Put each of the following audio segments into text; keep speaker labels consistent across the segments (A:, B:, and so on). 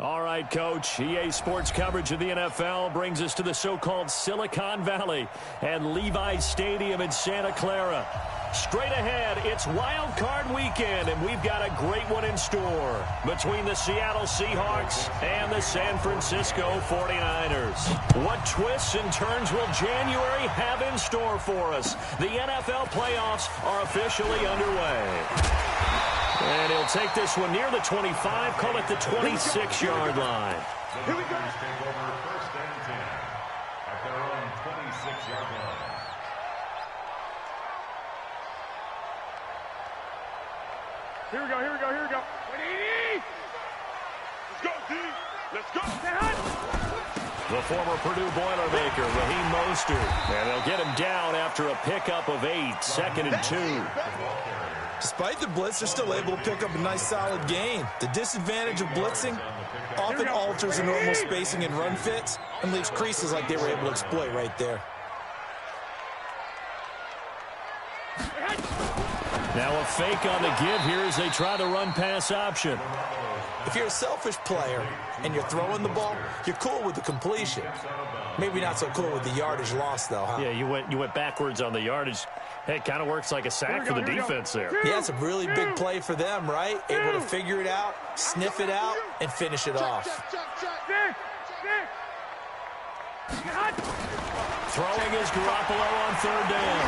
A: All right, Coach. EA Sports coverage of the NFL brings us to the so-called Silicon Valley and Levi's Stadium in Santa Clara. Straight ahead, it's Wild Card Weekend, and we've got a great one in store between the Seattle Seahawks and the San Francisco 49ers. What twists and turns will January have in store for us? The NFL playoffs are officially underway. And he'll take this one near the 25, call it the 26-yard line.
B: Here we go. Take over first and 10 at their own 26-yard line.
C: Here we go, here we go, here we go. 180! Let's go, D! Let's go!
A: The former Purdue Boilermaker, Raheem Mostert. And they'll get him down after a pickup of 8, 2nd and 2.
D: Despite the blitz, they're still able to pick up a nice solid gain. The disadvantage of blitzing often alters the normal spacing and run fits and leaves creases like they were able to exploit right there.
A: Now a fake on the give here as they try the run-pass option.
D: If you're a selfish player and you're throwing the ball, you're cool with the completion. Maybe not so cool with the yardage loss, though, huh?
A: Yeah, you went backwards on the yardage. Hey, it kind of works like a sack for the defense there.
D: Yeah, it's a really big play for them, right? Able to figure it out, sniff it out, and finish it off.
A: Throwing is Garoppolo on 3rd down.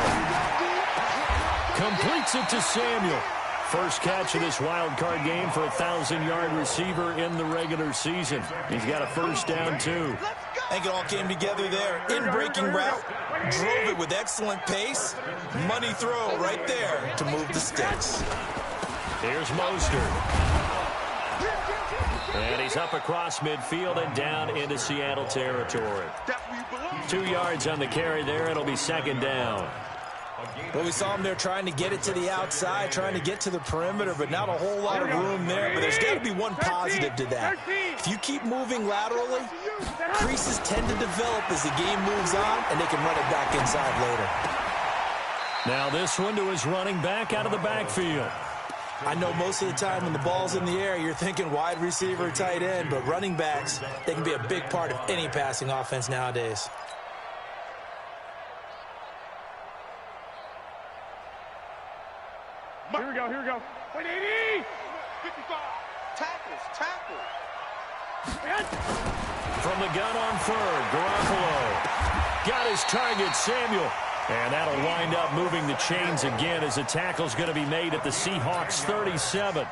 A: Completes it to Samuel. First catch of this wild card game for a 1,000-yard receiver in the regular season. He's got a first down, too.
D: I think it all came together there. In-breaking route, drove it with excellent pace. Money throw right there to move the sticks.
A: Here's Mostert. And he's up across midfield and down into Seattle territory. 2 yards on the carry there. It'll be 2nd down.
D: Well, we saw him there trying to get it to the outside, trying to get to the perimeter, but not a whole lot of room there. But there's got to be one positive to that. If you keep moving laterally, creases tend to develop as the game moves on, and they can run it back inside later.
A: Now this one to his running back out of the backfield.
D: I know most of the time when the ball's in the air, you're thinking wide receiver, tight end, but running backs, they can be a big part of any passing offense nowadays.
C: Here we go, here we go. 180! 55!
E: Tackles!
A: From the gun on 3rd, Garoppolo. Got his target, Samuel. And that'll wind up moving the chains again as the tackle's going to be made at the Seahawks 37.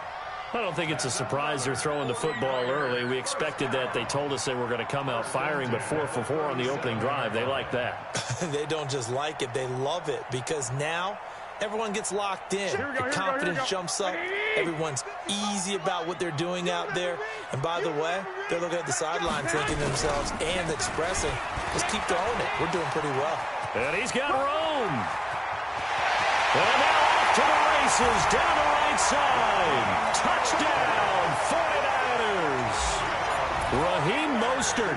A: I don't think it's a surprise they're throwing the football early. We expected that. They told us they were going to come out firing, but 4 for 4 on the opening drive. They like that.
D: They don't just like it, they love it, because now everyone gets locked in. The confidence jumps up. Everyone's easy about what they're doing out there. And by the way, they're looking at the sideline thinking to themselves and expressing, let's keep throwing it. We're doing pretty well.
A: And he's got room. And now off to the races, down the right side. Touchdown, 49ers. Raheem Mostert,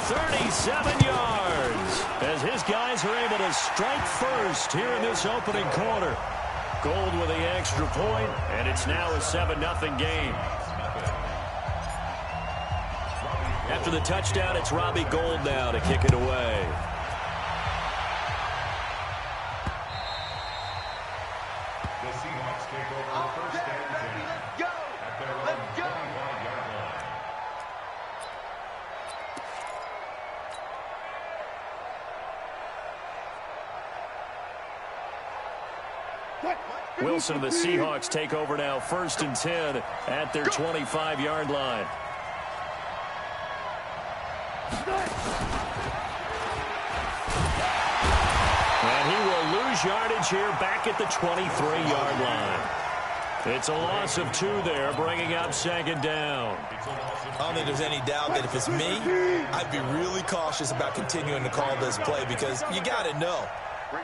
A: 37 yards. As his guys are able to strike first here in this opening quarter. Gold with the extra point, and it's now a 7-0 game. After the touchdown, it's Robbie Gould now to kick it away.
B: The Seahawks take over first and 10 at their own 25-yard line.
A: Wilson and the Seahawks take over now, 1st and 10 at their 25-yard line. And he will lose yardage here back at the 23-yard line. It's a loss of 2 there, bringing up 2nd down.
D: I don't think there's any doubt that if it's me, I'd be really cautious about continuing to call this play, because you got to know,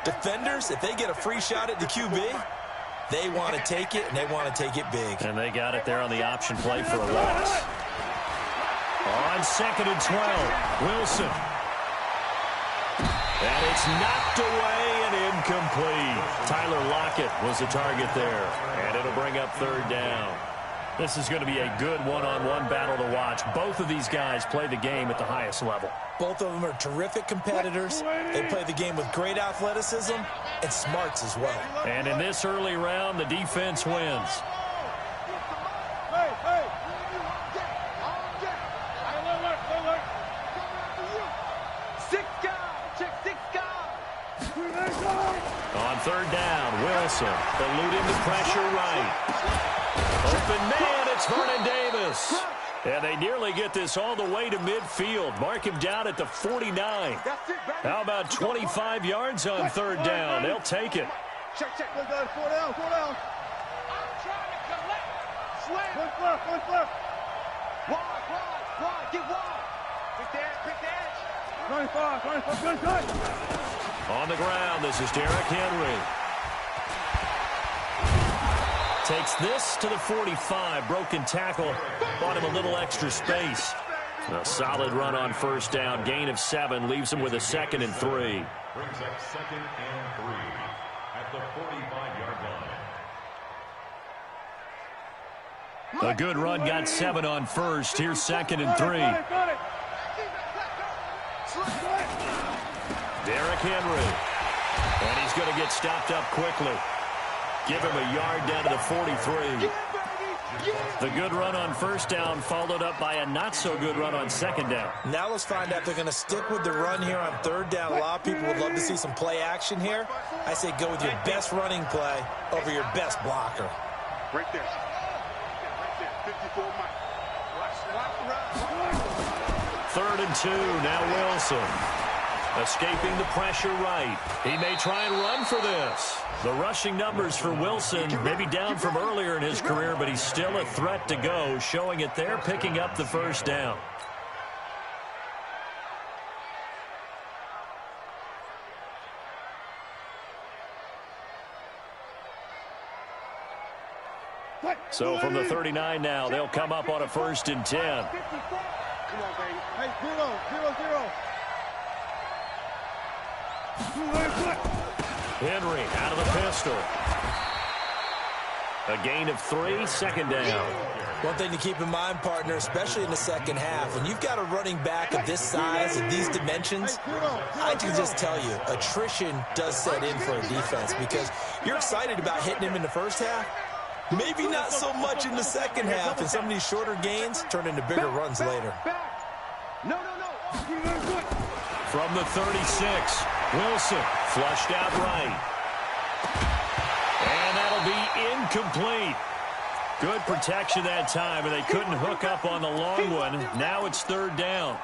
D: defenders, if they get a free shot at the QB, they want to take it, and they want to take it big.
A: And they got it there on the option play for a loss. On 2nd and 12, Wilson. And it's knocked away and incomplete. Tyler Lockett was the target there. And it'll bring up 3rd down. This is going to be a good one-on-one battle to watch. Both of these guys play the game at the highest level.
D: Both of them are terrific competitors. They play the game with great athleticism and smarts as well.
A: And in this early round, the defense wins. On third down, Wilson eluding the pressure right. Open man, it's Vernon Davis. And they nearly get this all the way to midfield. Mark him down at the 49. How about 25 yards on third down? They'll take it.
C: Check. Go down. 4 down. I'm trying to collect. Slam. One flip. Wide. Get wide. Quick dash. 95. Good.
A: On the ground, this is Derrick Henry. Takes this to the 45. Broken tackle. Bought him a little extra space. A solid run on first down. Gain of 7. Leaves him with a 2nd and 3.
B: Brings up 2nd and 3 at the 45-yard line.
A: A good run. Got 7 on first. Here's 2nd and 3. Derrick Henry. And he's going to get stopped up quickly. Give him a yard down to the 43. The good run on first down followed up by a not-so-good run on second down.
D: Now let's find out if they're going to stick with the run here on third down. A lot of people would love to see some play action here. I say go with your best running play over your best blocker.
C: Right there. 54 Mike.
A: Third and 2. Now Wilson. Escaping the pressure right. He may try and run for this. The rushing numbers for Wilson maybe down from earlier in his career, but he's still a threat to go, showing it there, picking up the first down. So from the 39 now, they'll come up on a 1st and 10.
C: Come on, baby. Hey, 0.
A: Henry out of the pistol. A gain of 3, 2nd down.
D: One thing to keep in mind, partner, especially in the second half, when you've got a running back of this size and these dimensions, I can just tell you, attrition does set in for a defense because you're excited about hitting him in the first half. Maybe not so much in the second half, and some of these shorter gains turn into bigger runs later.
C: No.
A: From the 36, Wilson flushed out right. And that'll be incomplete. Good protection that time, and they couldn't hook up on the long one. Now it's third down.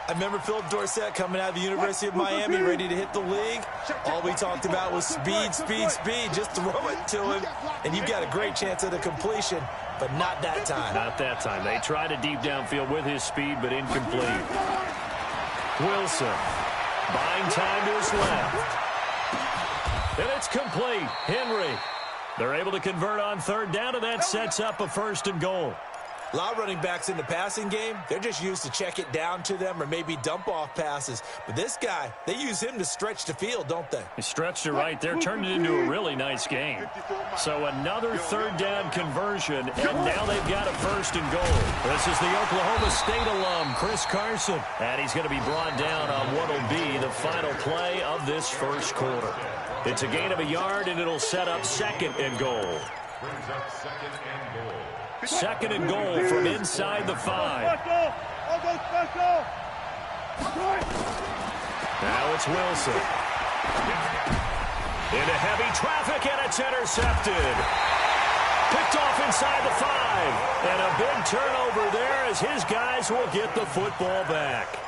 D: I remember Philip Dorsett coming out of the University of Miami ready to hit the league. All we talked about was speed. Just throw it to him, and you've got a great chance at a completion, but not that time.
A: Not that time. They tried a deep downfield with his speed, but incomplete. Wilson buying time to his left. And it's complete. Henry. They're able to convert on third down, and that sets up a 1st and goal.
D: A lot of running backs in the passing game, they're just used to check it down to them or maybe dump off passes. But this guy, they use him to stretch the field, don't they?
A: He stretched it right there, turned it into a really nice game. So another third down conversion, and now they've got a 1st and goal. This is the Oklahoma State alum, Chris Carson. And he's going to be brought down on what will be the final play of this first quarter. It's a gain of a yard, and it'll set up 2nd and goal.
B: Brings up 2nd and goal.
A: 2nd and goal from inside the 5. Now it's Wilson. Into heavy traffic, and it's intercepted. Picked off inside the 5. And a big turnover there as his guys will get the football back.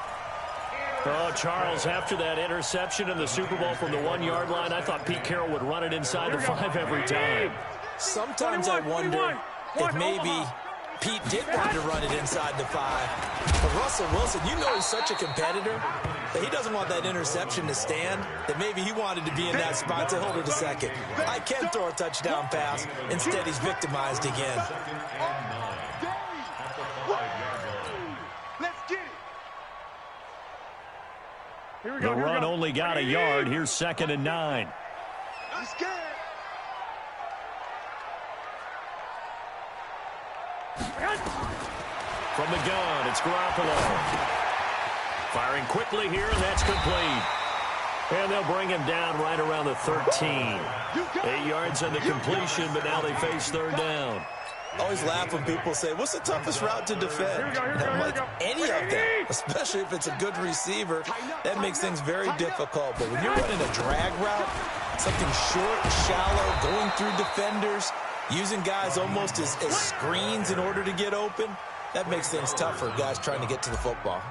A: Oh, Charles, after that interception in the Super Bowl from the 1-yard line, I thought Pete Carroll would run it inside the 5 every time.
D: Sometimes I wonder if maybe Pete did want to run it inside the 5. But Russell Wilson, you know he's such a competitor that he doesn't want that interception to stand, that maybe he wanted to be in that spot to hold it a second. I can throw a touchdown pass. Instead, he's victimized again.
A: The run only got a yard. Here's 2nd and 9. From the gun, it's Garoppolo. Firing quickly here, and that's complete. And they'll bring him down right around the 13. 8 yards on the completion, but now they face third down.
D: I always laugh when people say, what's the toughest route to defend? And I'm like, any of them, especially if it's a good receiver, that makes things very difficult. But when you're running a drag route, something short, shallow, going through defenders, using guys almost as screens in order to get open, that makes things tough for guys trying to get to the football.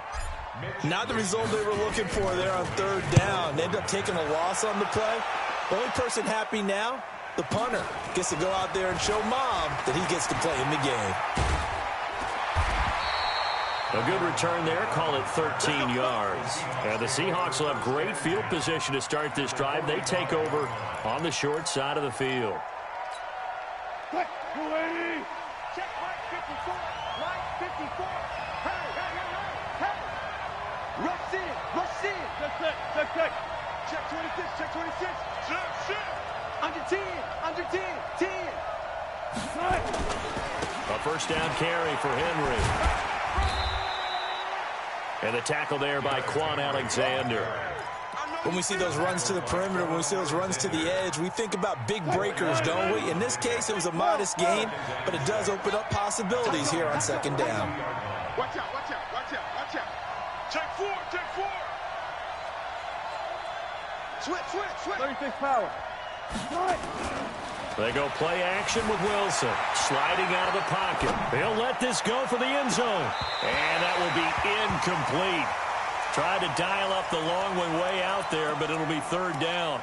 D: Not the result they were looking for there on third down. They ended up taking a loss on the play. The only person happy now, the punter, gets to go out there and show Mom that he gets to play in the game.
A: A good return there. Call it 13 yards. And the Seahawks will have great field position to start this drive. They take over on the short side of the field.
C: Check right 54. Right 54. Hey. Rush in. Check. Check 26. Check 26. Check. Under 10. 10.
A: A first down carry for Henry. And a tackle there by Quan Alexander.
D: When we see those runs to the perimeter, when we see those runs to the edge, we think about big breakers, don't we? In this case, it was a modest gain, but it does open up possibilities here on second down.
C: Watch out. Check 4. Switch. 36 power.
A: They go play action with Wilson. Sliding out of the pocket. He'll let this go for the end zone. And that will be incomplete. Tried to dial up the long one way out there, but it'll be third down.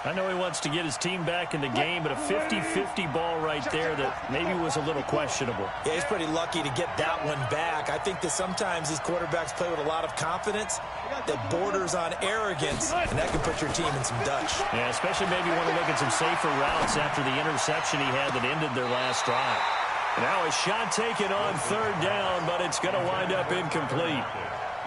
A: I know he wants to get his team back in the game, but a 50-50 ball right there that maybe was a little questionable.
D: Yeah, he's pretty lucky to get that one back. I think that sometimes these quarterbacks play with a lot of confidence that borders on arrogance, and that can put your team in some Dutch.
A: Yeah, especially maybe want to look at some safer routes after the interception he had that ended their last drive. Now a shot taken on third down, but it's going to wind up incomplete.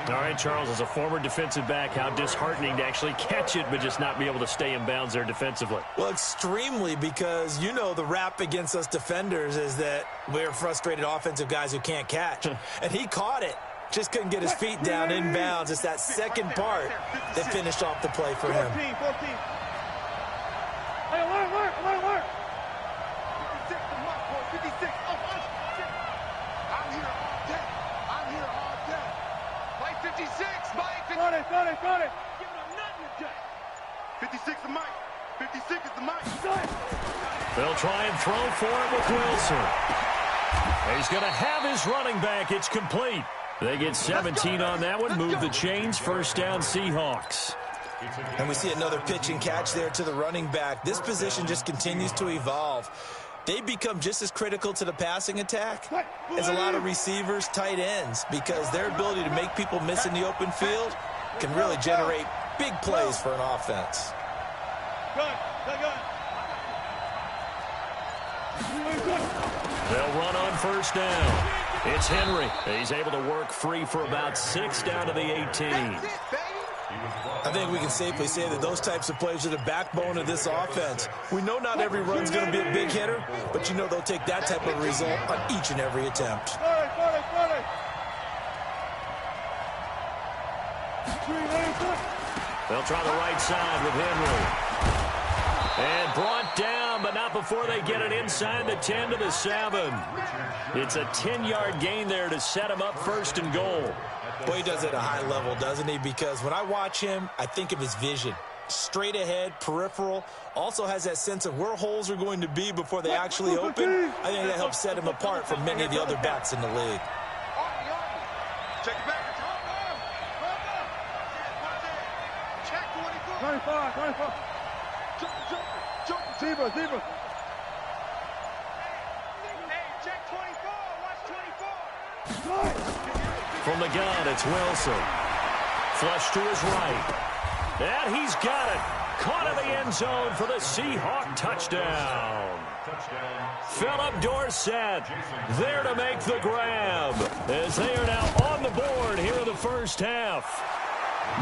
A: All right, Charles, as a former defensive back, how disheartening to actually catch it but just not be able to stay in bounds there defensively.
D: Well, extremely, because you know the rap against us defenders is that we're frustrated offensive guys who can't catch. And he caught it, just couldn't get his feet down in bounds. It's that second part that finished off the play for him.
C: 14. Hey, alert. 56 to Mark, 56. I'm here all day. Mike 56, Mike. Got it. Give him nothing today. 56 to Mike. 56 is the Mike.
A: They'll try and throw for it with Wilson. He's going to have his running back. It's complete. They get 17 on that one. Move the chains. First down, Seahawks.
D: And we see another pitch and catch there to the running back. This position just continues to evolve. They become just as critical to the passing attack as a lot of receivers, tight ends, because their ability to make people miss in the open field can really generate big plays for an offense.
A: They'll run on first down. It's Henry. He's able to work free for about 6 down to the 18.
D: I think we can safely say that those types of plays are the backbone of this offense. We know not every run's going to be a big hitter, but you know they'll take that type of result on each and every attempt.
A: They'll try the right side with Henry. And brought down, but not before they get it inside the 10 to the 7. It's a 10-yard gain there to set him up first and goal.
D: Boy, he does it at a high level, doesn't he? Because when I watch him, I think of his vision. Straight ahead, peripheral. Also has that sense of where holes are going to be before they actually open. I think that helps set him apart from many of the other backs in the league.
C: Check it back. 25. Zebra. Hey, check 24. Watch 24.
A: From the gun, it's Wilson. Flush to his right. And he's got it. Caught in the end zone for the Seahawk touchdown. Philip Dorsett there to make the grab as they are now on the board here in the first half.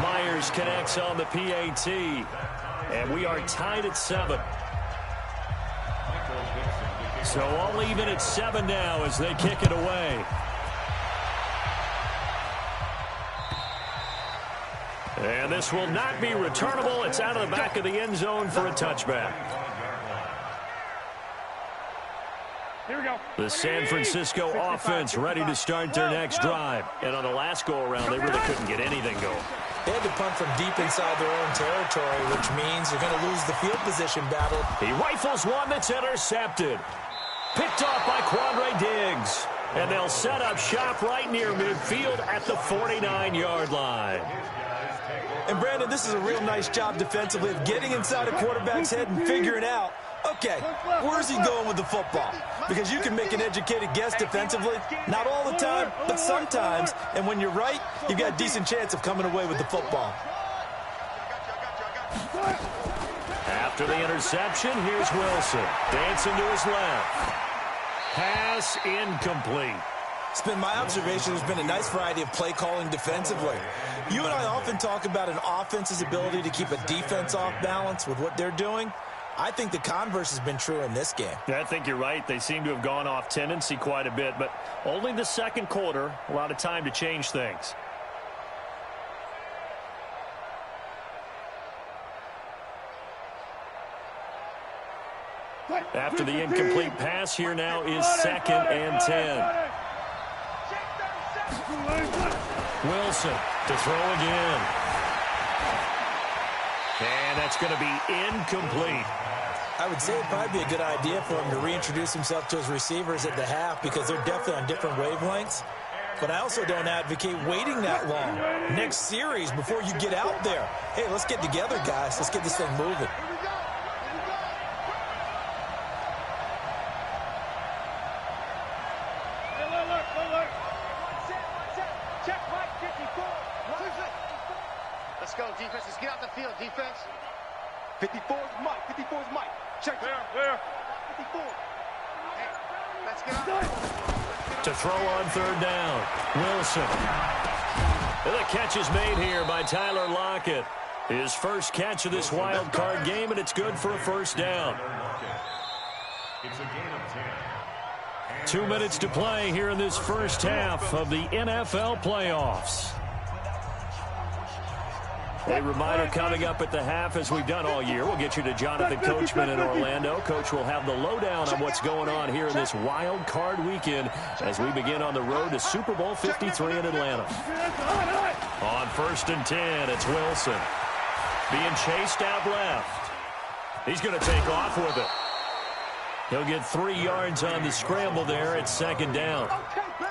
A: Myers connects on the PAT. And we are tied at 7. So all even at 7 now as they kick it away. And this will not be returnable. It's out of the back of the end zone for a touchback.
F: Here we go.
A: The San Francisco offense ready to start their next drive. And on the last go-around, they really couldn't get anything going.
D: They had to punt from deep inside their own territory, which means they're going to lose the field position battle.
A: He rifles one that's intercepted. Picked off by Quandre Diggs. And they'll set up shop right near midfield at the 49-yard line.
D: And, Brandon, this is a real nice job defensively of getting inside a quarterback's head and figuring out, okay, where's he going with the football? Because you can make an educated guess defensively. Not all the time, but sometimes. And when you're right, you've got a decent chance of coming away with the football.
A: After the interception, here's Wilson. Dancing to his left. Pass incomplete.
D: It's been my observation there's been a nice variety of play calling defensively. You and I often talk about an offense's ability to keep a defense off balance with what they're doing. I think the converse has been true in this game.
A: Yeah, I think you're right. They seem to have gone off tendency quite a bit, but only the second quarter, a lot of time to change things. After the incomplete pass, here now is 2nd and 10. Wilson to throw again. And that's going to be incomplete.
D: I would say it'd probably be a good idea for him to reintroduce himself to his receivers at the half because they're definitely on different wavelengths. But I also don't advocate waiting that long. Next series before you get out there. Hey, let's get together, guys. Let's get this thing moving.
E: Let's go, defense. Let's get out the field, defense.
C: 54 is Mike. 54 is Mike. Check
F: There.
E: 54. Hey, let's get out.
A: To throw on 3rd down. Wilson. And the catch is made here by Tyler Lockett. His first catch of this wild card game, and it's good for a 1st down.
B: It's a gain of 10.
A: 2 minutes to play here in this first half of the NFL playoffs. A reminder coming up at the half, as we've done all year. We'll get you to Jonathan Coachman in Orlando. Coach will have the lowdown on what's going on here in this wild card weekend as we begin on the road to Super Bowl 53 in Atlanta. On 1st and 10, it's Wilson. Being chased out left. He's going to take off with it. He'll get 3 yards on the scramble there at 2nd down.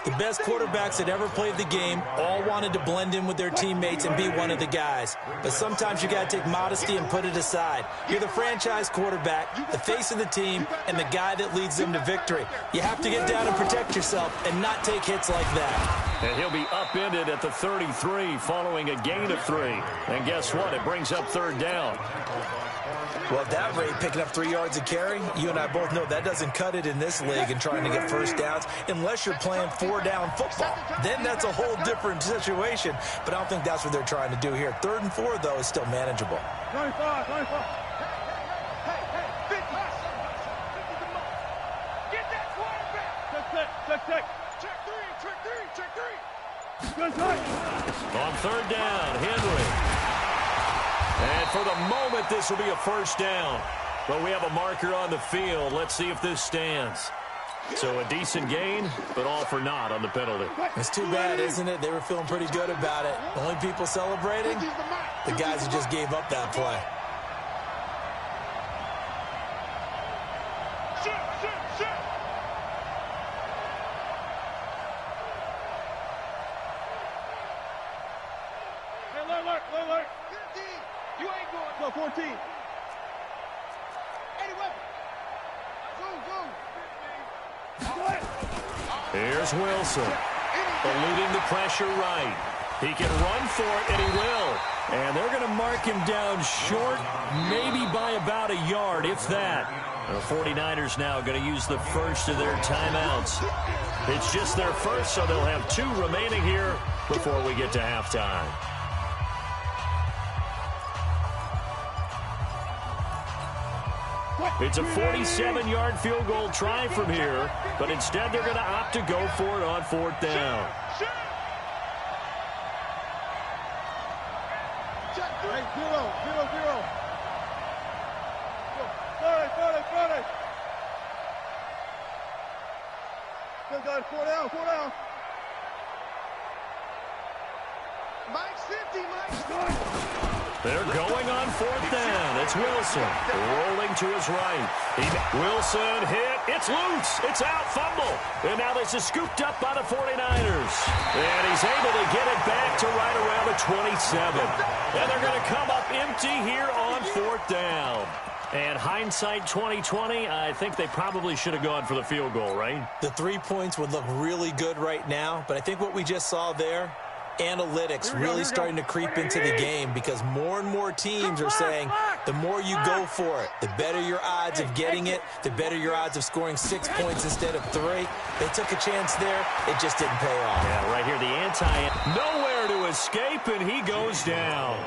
D: The best quarterbacks that ever played the game all wanted to blend in with their teammates and be one of the guys. But sometimes you got to take modesty and put it aside. You're the franchise quarterback, the face of the team, and the guy that leads them to victory. You have to get down and protect yourself and not take hits like that.
A: And he'll be upended at the 33 following a gain of 3. And guess what? It brings up 3rd down.
D: Well, at that rate, picking up 3 yards a carry, you and I both know that doesn't cut it in this league and trying to get 1st downs unless you're playing 4-down football. Then that's a whole different situation, but I don't think that's what they're trying to do here. 3rd and 4, though, is still manageable.
F: 25.
C: Hey, 50. Get that quarterback. Check three.
F: Good touch.
A: On 3rd down, Henry. And for the moment, this will be a 1st down. But we have a marker on the field. Let's see if this stands. So a decent gain, but all for naught on the penalty.
D: It's too bad, isn't it? They were feeling pretty good about it. Only people celebrating, the guys who just gave up that play.
F: Alert.
C: You ain't going.
F: Go 14.
C: Anyway.
A: Here's Wilson. Eluding the pressure right. He can run for it, and he will. And they're going to mark him down short, maybe by about a yard, if that. The 49ers now going to use the first of their timeouts. It's just their first, so they'll have 2 remaining here before we get to halftime. It's a 47-yard field goal try from here, but instead they're going to opt to go for it on 4th down.
F: Hey, 0-0-0. 40. Still got 4 down.
E: Mike's 50, Mike's
A: They're going on 4th down. It's Wilson rolling to his right. Wilson hit. It's loose. It's out. Fumble. And now this is scooped up by the 49ers. And he's able to get it back to right around the 27. And they're going to come up empty here on 4th down. And hindsight 2020, I think they probably should have gone for the field goal, right?
D: The 3 points would look really good right now, but I think what we just saw there, analytics really starting to creep into the game because more and more teams are saying the more you go for it, the better your odds of getting it, the better your odds of scoring 6 points instead of 3. They took a chance there. It just didn't pay off.
A: Yeah, right here, the nowhere to escape, and he goes down.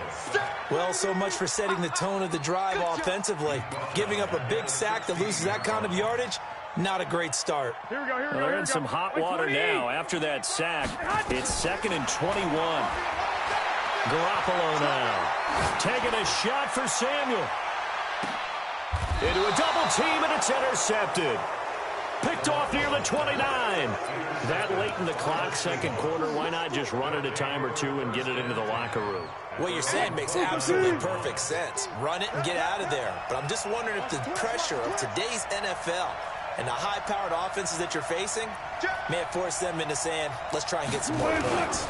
D: Well, so much for setting the tone of the drive offensively. Giving up a big sack that loses that kind of yardage, not a great start.
F: Here we go.
A: They're in some hot water now after that sack. It's 2nd and 21. Garoppolo now taking a shot for Samuel. Into a double team, and it's intercepted. Picked off near the 29. That late in the clock, 2nd quarter, why not just run it a time or two and get it into the locker room?
D: What you're saying makes absolutely perfect sense. Run it and get out of there. But I'm just wondering if the pressure of today's NFL and the high-powered offenses that you're facing may have forced them into saying, let's try and get some more points.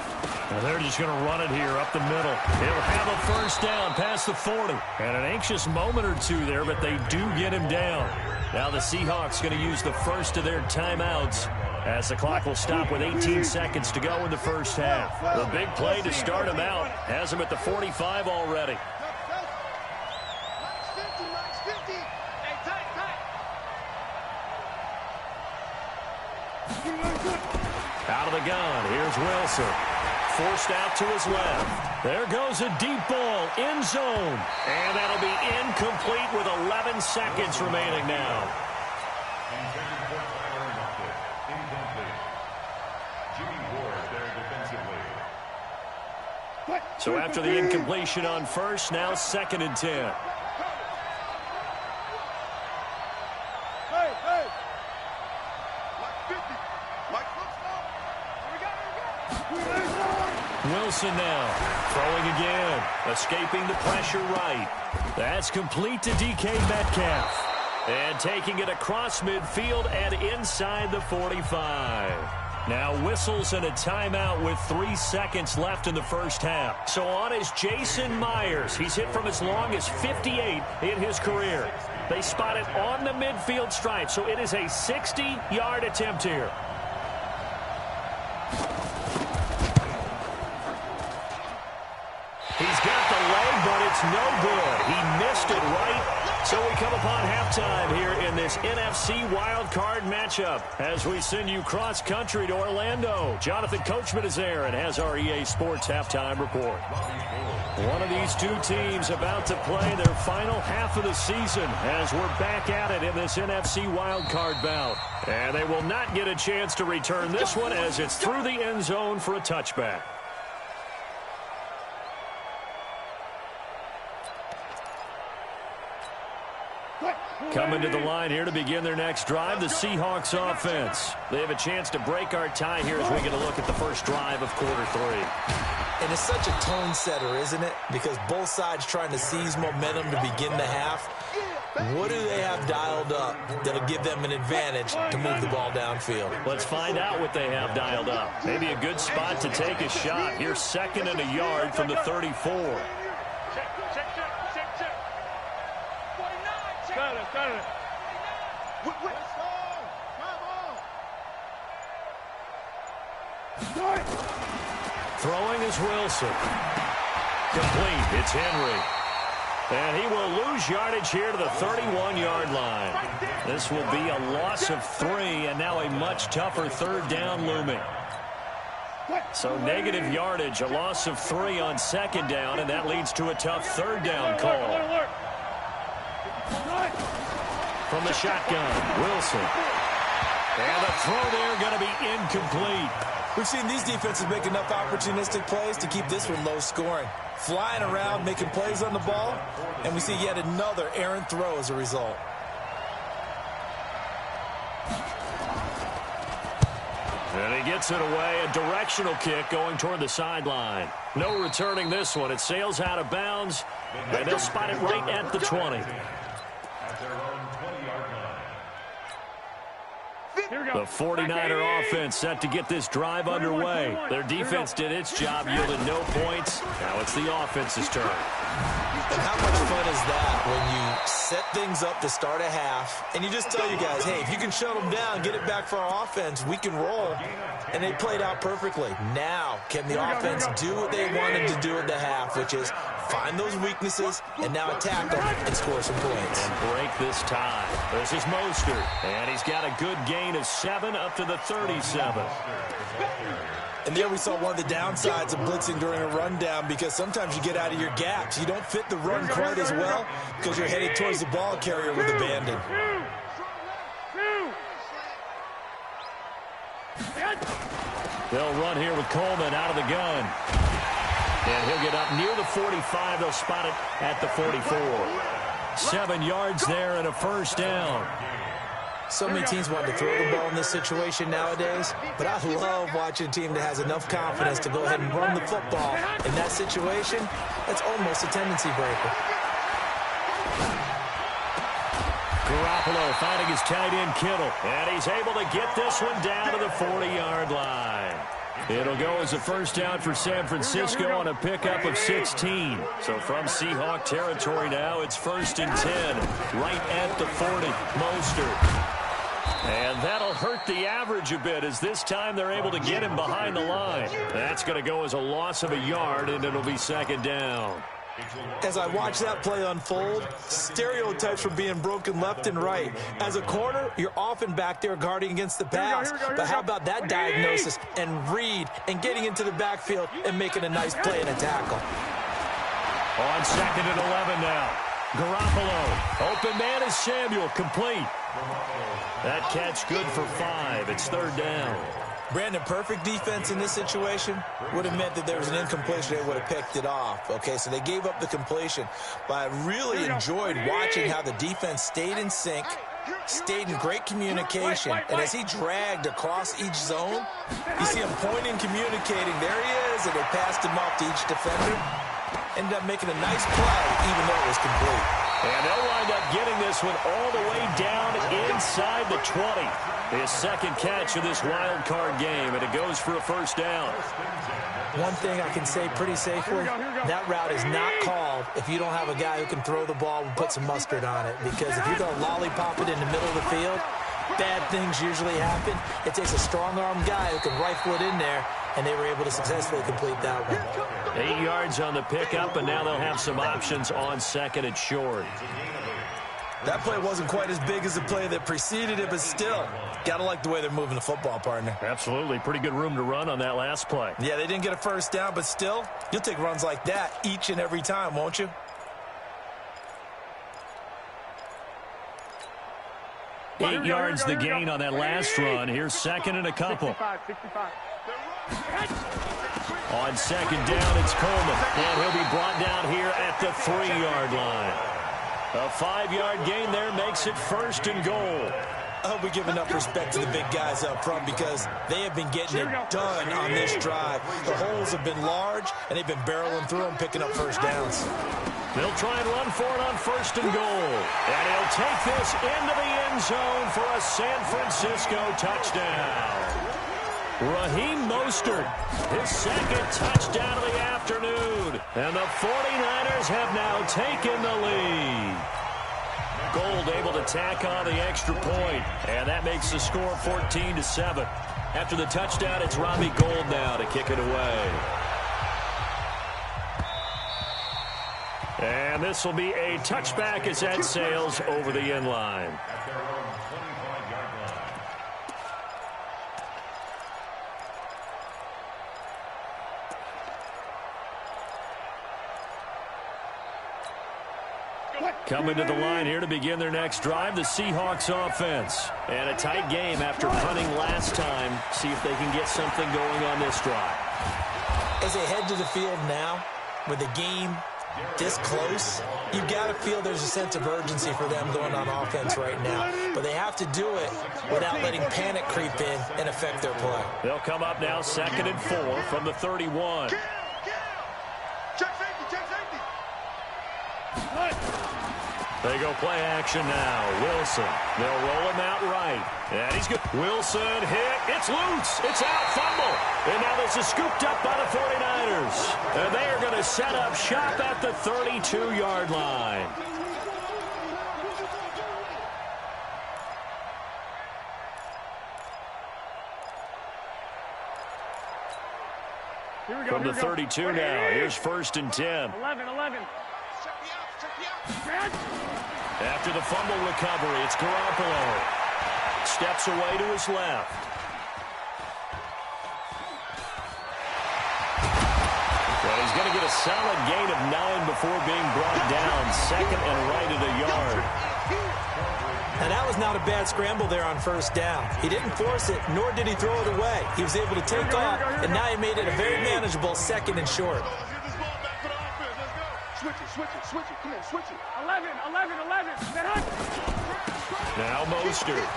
A: Now they're just going to run it here up the middle. He'll have a 1st down past the 40. And an anxious moment or two there, but they do get him down. Now the Seahawks going to use the first of their timeouts as the clock will stop with 18 seconds to go in the first half. The big play to start him out has him at the 45 already.
E: Mike's 50. Hey, tight.
A: Out of the gun, here's Wilson. Forced out to his left. There goes a deep ball, end zone. And that'll be incomplete with 11 seconds remaining now. So after the incompletion on first, now 2nd and 10.
F: Hey.
A: Wilson now throwing again, escaping the pressure right. That's complete to DK Metcalf. And taking it across midfield and inside the 45. Now whistles and a timeout with 3 seconds left in the first half. So on is Jason Myers. He's hit from as long as 58 in his career. They spot it on the midfield stripe, so it is a 60-yard attempt here. He's got the leg, but it's no good. He missed it right. So we come upon halftime here in this NFC wildcard matchup as we send you cross-country to Orlando. Jonathan Coachman is there and has our EA Sports halftime report. One of these two teams about to play their final half of the season as we're back at it in this NFC wildcard bout. And they will not get a chance to return this one as it's through the end zone for a touchback. Coming to the line here to begin their next drive, the Seahawks offense. They have a chance to break our tie here as we get a look at the first drive of quarter 3.
D: And it's such a tone setter, isn't it? Because both sides trying to seize momentum to begin the half. What do they have dialed up that'll give them an advantage to move the ball downfield?
A: Let's find out what they have dialed up. Maybe a good spot to take a shot. Here's 2nd and a yard from the 34.
F: Got it.
A: Throwing is Wilson. Complete. It's Henry. And he will lose yardage here to the 31-yard line. This will be a loss of 3, and now a much tougher 3rd down looming. So negative yardage, a loss of 3 on 2nd down, and that leads to a tough 3rd down call. from the shotgun. Wilson. And the throw there going to be incomplete.
D: We've seen these defenses make enough opportunistic plays to keep this one low scoring. Flying around, making plays on the ball, and we see yet another errant throw as a result.
A: And he gets it away, a directional kick going toward the sideline. No returning this one. It sails out of bounds, and they'll spot it right at the 20. The 49er offense set to get this drive underway. Their defense did its job, yielded no points. Now it's the offense's turn.
D: And how much fun is that when you set things up to start a half, and you just tell you guys, hey, if you can shut them down, get it back for our offense, we can roll. And they played out perfectly. Now, can the offense do what they wanted to do at the half, which is find those weaknesses and now attack them and score some points.
A: And break this tie. This is Mostert, and he's got a good gain of 7 up to the 37.
D: And there we saw one of the downsides of blitzing during a rundown, because sometimes you get out of your gaps. You don't fit the run quite as well because you're headed towards the ball carrier with abandon.
A: They'll run here with Coleman out of the gun. And he'll get up near the 45. They'll spot it at the 44. 7 yards there and a first down.
D: So many teams want to throw the ball in this situation nowadays, but I love watching a team that has enough confidence to go ahead and run the football. In that situation, that's almost a tendency breaker.
A: Garoppolo finding his tight end Kittle, and he's able to get this one down to the 40-yard line. It'll go as a first down for San Francisco on a pickup of 16. So from Seahawk territory now, it's 1st and 10, right at the 40. Mostert. And that'll hurt the average a bit, as this time they're able to get him behind the line. That's going to go as a loss of a yard, and it'll be 2nd down.
D: As I watch that play unfold, stereotypes were being broken left and right. As a corner, you're often back there guarding against the pass. But how about that diagnosis and read and getting into the backfield and making a nice play and a tackle?
A: On 2nd and 11 now. Garoppolo. Open man is Samuel. Complete. That catch good for 5. It's 3rd down.
D: Brandon, perfect defense in this situation would have meant that there was an incompletion. They would have picked it off. Okay, so they gave up the completion. But I really enjoyed watching how the defense stayed in sync, stayed in great communication. And as he dragged across each zone, you see him pointing, communicating. There he is, and they passed him off to each defender. Ended up making a nice play, even though it was complete.
A: And they'll wind up getting this one all the way down inside the 20. His 2nd catch of this wild card game, and it goes for a first down.
D: One thing I can say pretty safely, that route is not called if you don't have a guy who can throw the ball and put some mustard on it. Because if you're going to lollipop it in the middle of the field, bad things usually happen. It takes a strong-armed guy who can rifle it in there, and they were able to successfully complete that one.
A: 8 yards on the pickup, and now they'll have some options on 2nd and short.
D: That play wasn't quite as big as the play that preceded it, but still, gotta like the way they're moving the football, partner.
A: Absolutely. Pretty good room to run on that last play.
D: Yeah, they didn't get a first down, but still, you'll take runs like that each and every time, won't you?
A: Eight yards the gain on that last run. Here's 2nd and a couple.
F: 65.
A: On 2nd down, it's Coleman. And he'll be brought down here at the 3-yard line. A 5-yard gain there makes it 1st and goal.
D: I hope we give enough respect to the big guys up front, because they have been getting it done on this drive. The holes have been large, and they've been barreling through them, picking up first downs.
A: They'll try and run for it on 1st and goal. And he'll take this into the end zone for a San Francisco touchdown. Raheem Mostert, his 2nd touchdown of the afternoon. And the 49ers have now taken the lead. Gold able to tack on the extra point, and that makes the score 14-7. After the touchdown, it's Robbie Gould now to kick it away. And this will be a touchback as that sails over the end line. Coming to the line here to begin their next drive, the Seahawks offense. And a tight game after punting last time. See if they can get something going on this drive.
D: As they head to the field now, with the game this close, you've got to feel there's a sense of urgency for them going on offense right now. But they have to do it without letting panic creep in and affect their play.
A: They'll come up now 2nd and 4 from the 31.
C: Check safety.
A: They go play action now. Wilson. They'll roll him out right. And he's good. Wilson hit. It's loose. It's out. Fumble. And now this is scooped up by the 49ers. And they are going to set up shop at the 32-yard line. From the 32 now. Here's 1st and 10.
F: 11.
A: After the fumble recovery, it's Garoppolo. Steps away to his left. Well, he's going to get a solid gain of 9 before being brought down. 2nd and right at a yard.
D: And that was not a bad scramble there on 1st down. He didn't force it, nor did he throw it away. He was able to take off, and now he made it a very manageable 2nd and short.
F: Switch it. Come on, switch it. 11.
A: Now Mostert.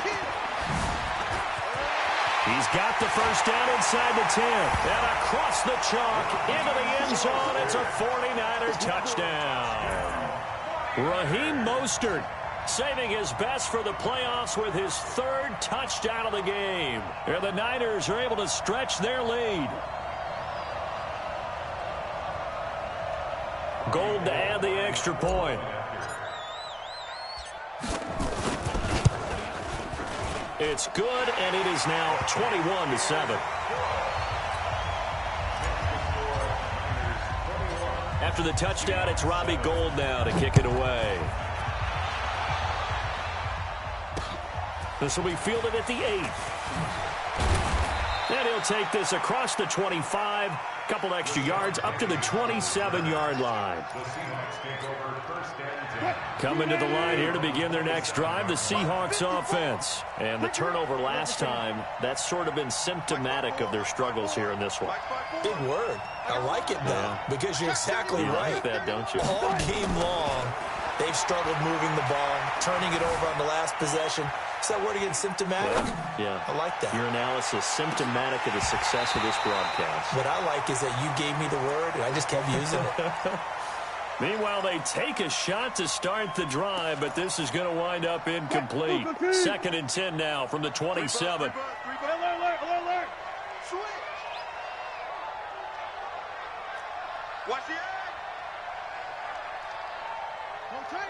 A: He's got the 1st down inside the 10. And across the chalk into the end zone. It's a 49er touchdown. Raheem Mostert saving his best for the playoffs with his 3rd touchdown of the game. And the Niners are able to stretch their lead. Gold to add the extra point. It's good, and it is now 21-7. After the touchdown, it's Robbie Gould now to kick it away. This will be fielded at the 8th. And he'll take this across the 25. Couple extra yards up to the 27-yard line. Coming to the line here to begin their next drive, the Seahawks offense. And the turnover last time, that's sort of been symptomatic of their struggles here in this one.
D: Big word. I like it, though, because you're exactly right.
A: Like that, don't you?
D: All game long, they've struggled moving the ball, turning it over on the last possession. Is that word again, symptomatic?
A: Yeah.
D: I like that.
A: Your analysis, symptomatic of the success of this broadcast.
D: What I like is that you gave me the word, and I just kept using it.
A: Meanwhile, they take a shot to start the drive, but this is going to wind up incomplete. 2nd and 10 now from the 27.
F: Alert.
C: Switch. Watch the egg.
F: Don't take.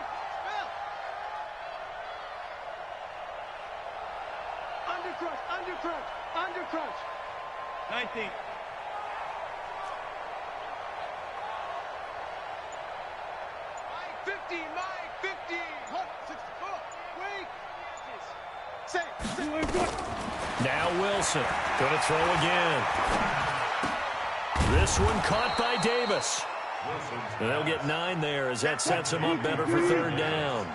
F: Spell. Under crunch. 19.
C: Mike 50.
F: Look, 64. Wait.
A: Now Wilson going to throw again. This one caught by Davis. And they'll get 9 there as that sets them up better for 3rd down.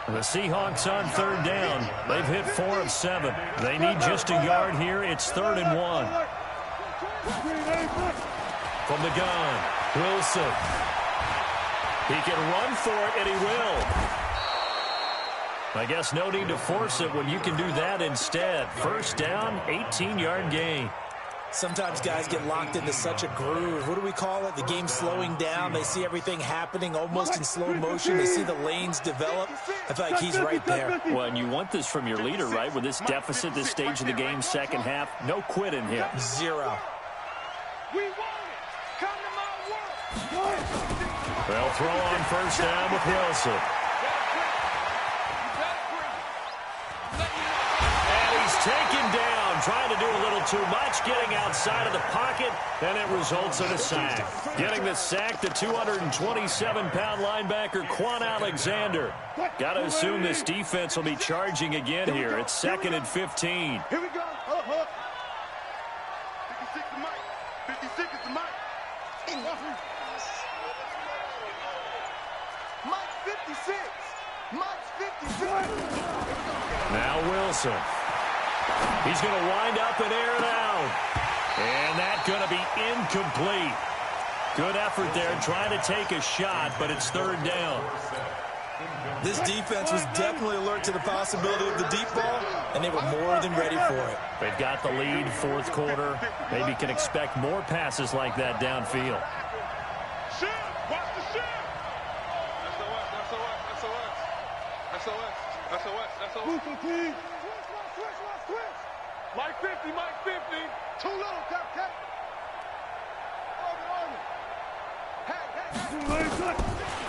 A: The Seahawks on 3rd down. They've hit 4 of 7. They need just a yard here. It's 3rd and 1. From the gun, Wilson. He can run for it, and he will. I guess no need to force it when you can do that instead. 1st down, 18-yard gain.
D: Sometimes guys get locked into such a groove. What do we call it? The game's slowing down. They see everything happening almost in slow motion. They see the lanes develop. I feel like he's right there.
A: Well, and you want this from your leader, right? With this deficit, this stage of the game, 2nd half, no quit in here.
D: 0.
C: We want it. Come to my world.
A: They'll throw on 1st down with Wilson. And he's taken down, trying to do a little too much, getting outside of the pocket, and it results in a sack. Getting the sack, the 227-pound linebacker, Quan Alexander. Got to assume this defense will be charging again here. It's 2nd and 15.
F: Here we go.
C: 56 to Mike. 56 is to Mike. Mike 56. Mike's 56.
A: Now Wilson. He's going to wind up and air it out. And that's going to be incomplete. Good effort there trying to take a shot, but it's third down.
D: This defense was definitely alert to the possibility of the deep ball, and they were more than ready for it.
A: They've got the lead, fourth quarter. Maybe can expect more passes like that downfield.
C: Shoot! Watch the shoot! SOS. Switch. Mike 50. Too low, Cap.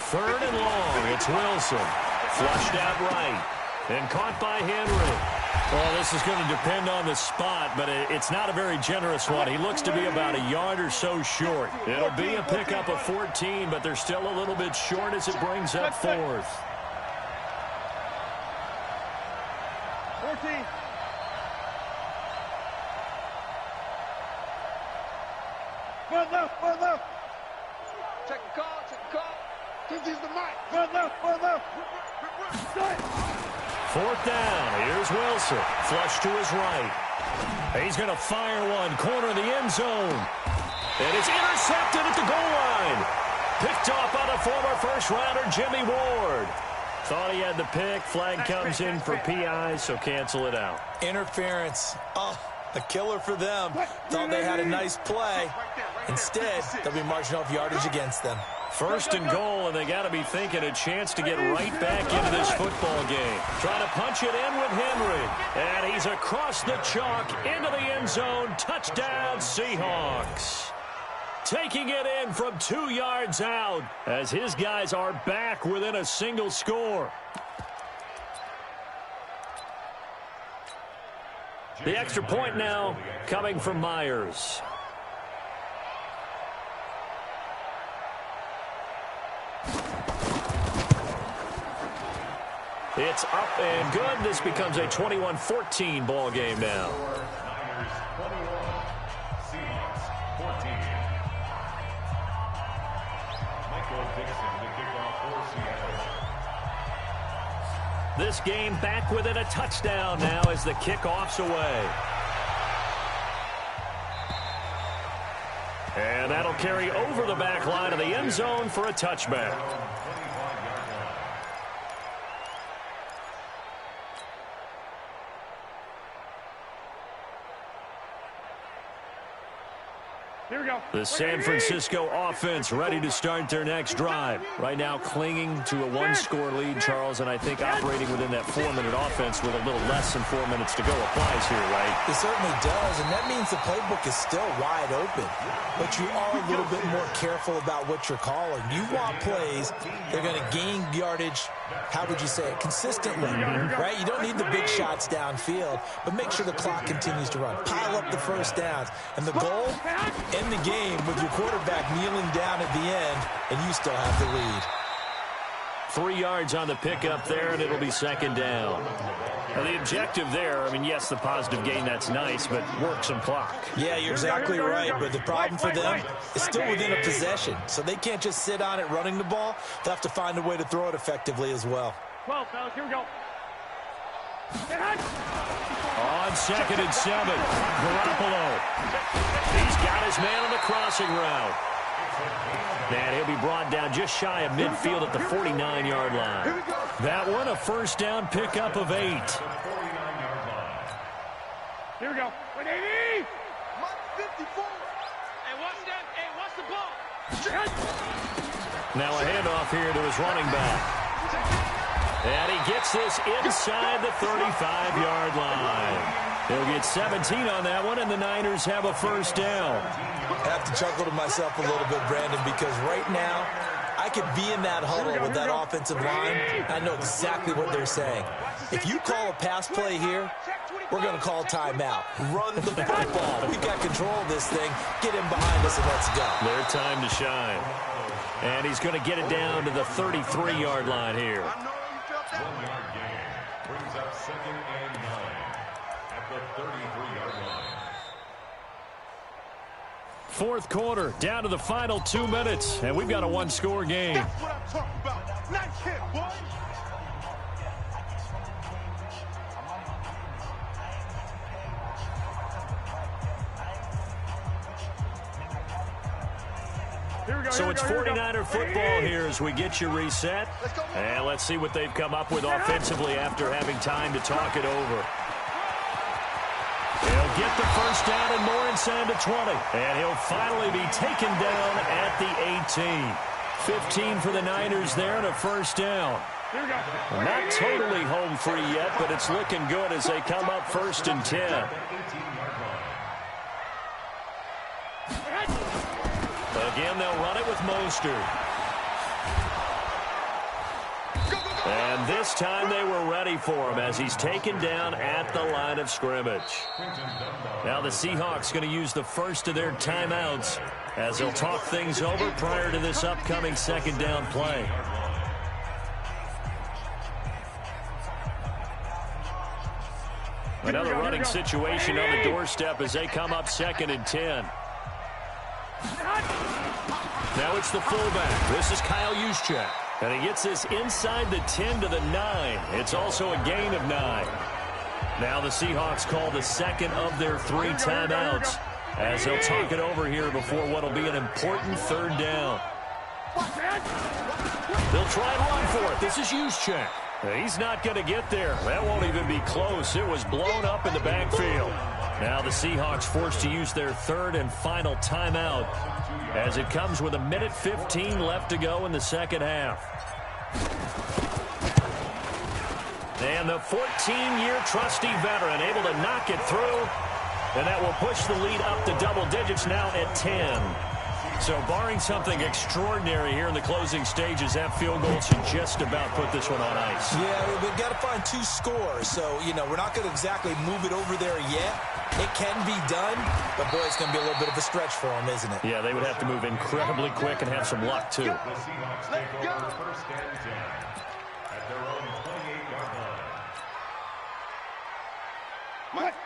A: Third and long. It's Wilson. Flushed out right. And caught by Henry. Well, this is going to depend on the spot, but it's not a very generous one. He looks to be about a yard or so short. It'll be a pickup of 14, but they're still a little bit short as it brings up fourth.
F: 14. One left.
C: Check the call. Think he's the mic.
F: One left.
A: Fourth down. Here's Wilson. Flush to his right. He's going to fire one. Corner of the end zone. And it's intercepted at the goal line. Picked off by the former first-rounder, Jimmy Ward. Thought he had the pick. Flag comes in for PI, so cancel it out.
D: Interference. Oh, a killer for them. Thought they had a nice play. Instead, they'll be marching off yardage against them.
A: First and goal, and they got to be thinking a chance to get right back into this football game. Trying to punch it in with Henry. And he's across the chalk into the end zone. Touchdown, Seahawks. Taking it in from 2 yards out as his guys are back within a single score. The extra point now coming from Myers. It's up and good. This becomes a 21-14 ball game now.
B: Niners 21, Seahawks 14. Michael Dixon, the kickoff for Seattle.
A: This game back within a touchdown now as the kickoff's away. And that'll carry over the back line of the end zone for a touchback.
F: Here we go.
A: The San Francisco offense ready to start their next drive. Right now clinging to a one-score lead, Charles, and I think operating within that 4-minute offense with a little less than 4 minutes to go applies here, right?
D: It certainly does, and that means the playbook is still wide open. But you are a little bit more careful about what you're calling. You want plays that are going to gain yardage, how would you say it, consistently, right? You don't need the big shots downfield, but make sure the clock continues to run. Pile up the first downs. And the goal, end the game with your quarterback kneeling down at the end, and you still have the lead.
A: 3 yards on the pickup there, and it'll be second down. Now, the objective there, I mean, yes, the positive gain, that's nice, but work some clock.
D: Yeah, you're exactly right, but the problem for them is still within a possession, so they can't just sit on it running the ball. They'll have to find a way to throw it effectively as well.
F: 12, fellas, here we go.
A: On 2nd and 7, Garoppolo. He's got his man on the crossing route. And he'll be brought down just shy of midfield at the 49-yard line. That one, a first down pickup of 8.
F: Here we go. 180.
C: Mike 54.
F: Hey, watch that. Hey, watch the ball.
A: Now a handoff here to his running back. And he gets this inside the 35-yard line. He'll get 17 on that one, and the Niners have a first down.
D: I have to chuckle to myself a little bit, Brandon, because right now I could be in that huddle with that offensive line. I know exactly what they're saying. If you call a pass play here, we're going to call timeout. Run the football. We've got control of this thing. Get in behind us and let's go.
A: Their time to shine. And he's going to get it down to the 33-yard line here.
B: 1-yard gain brings up 2nd and 9 at the 33-yard line.
A: Fourth quarter, down to the final 2 minutes, and we've got a one-score game.
C: That's what I'm talking about. Nice hit, boy.
A: So it's 49er football here as we get you reset. And let's see what they've come up with offensively after having time to talk it over. He'll get the first down and more inside the 20. And he'll finally be taken down at the 18. 15 for the Niners there and a first down. Not totally home free yet, but it's looking good as they come up 1st and 10. Again, they'll run it with Mostert. And this time they were ready for him as he's taken down at the line of scrimmage. Now the Seahawks going to use the first of their timeouts as they'll talk things over prior to this upcoming second down play. Another running situation on the doorstep as they come up 2nd and 10. Now it's the fullback. This is Kyle Juszczyk. And he gets this inside the 10 to the 9. It's also a gain of 9. Now the Seahawks call the second of their 3 timeouts as they'll talk it over here before what will be an important 3rd down. They'll try and run for it. This is Juszczyk. He's not going to get there. That won't even be close. It was blown up in the backfield. Now the Seahawks forced to use their 3rd and final timeout as it comes with 1:15 left to go in the second half. And the 14-year trusty veteran able to knock it through, and that will push the lead up to double digits now at 10. So barring something extraordinary here in the closing stages, that field goal should just about put this one on ice.
D: Yeah, we've got to find 2 scores. So, we're not going to exactly move it over there yet. It can be done, but, boy, it's going to be a little bit of a stretch for them, isn't it?
A: Yeah, they would have to move incredibly quick and have some luck, too.
B: The Seahawks take over 1st and 10 at their own 28-yard line.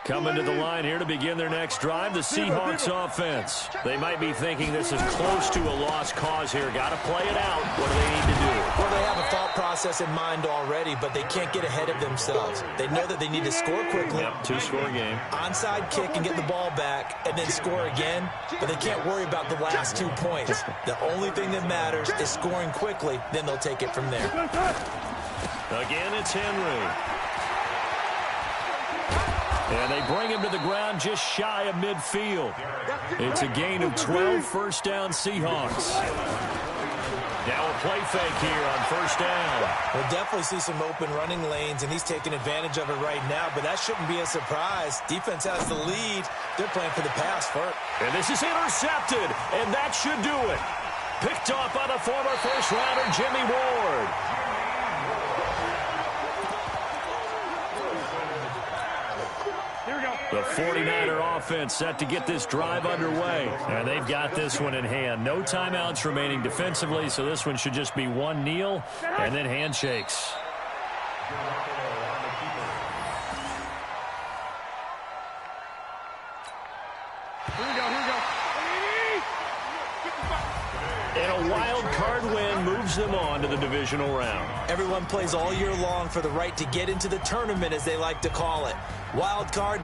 A: Coming to the line here to begin their next drive, the Seahawks offense. They might be thinking this is close to a lost cause here. Got to play it out. What do they need to do?
D: Well, they have a thought process in mind already, but they can't get ahead of themselves. They know that they need to score quickly.
A: Yep, 2-score game.
D: Onside kick and get the ball back and then score again, but they can't worry about the last 2 points. The only thing that matters is scoring quickly, then they'll take it from there.
A: Again, it's Henry. And they bring him to the ground just shy of midfield. It's a gain of 12, first down Seahawks. Now a play fake here on first down.
D: We'll definitely see some open running lanes, and he's taking advantage of it right now, but that shouldn't be a surprise. Defense has the lead. They're playing for the pass first.
A: And this is intercepted, and that should do it. Picked off by the former first-rounder Jimmy Ward. The 49er offense set to get this drive underway. And they've got this one in hand. No timeouts remaining defensively, so this one should just be one kneel and then handshakes. And a wild card win moves them on to the divisional round.
D: Everyone plays all year long for the right to get into the tournament, as they like to call it. Wild card,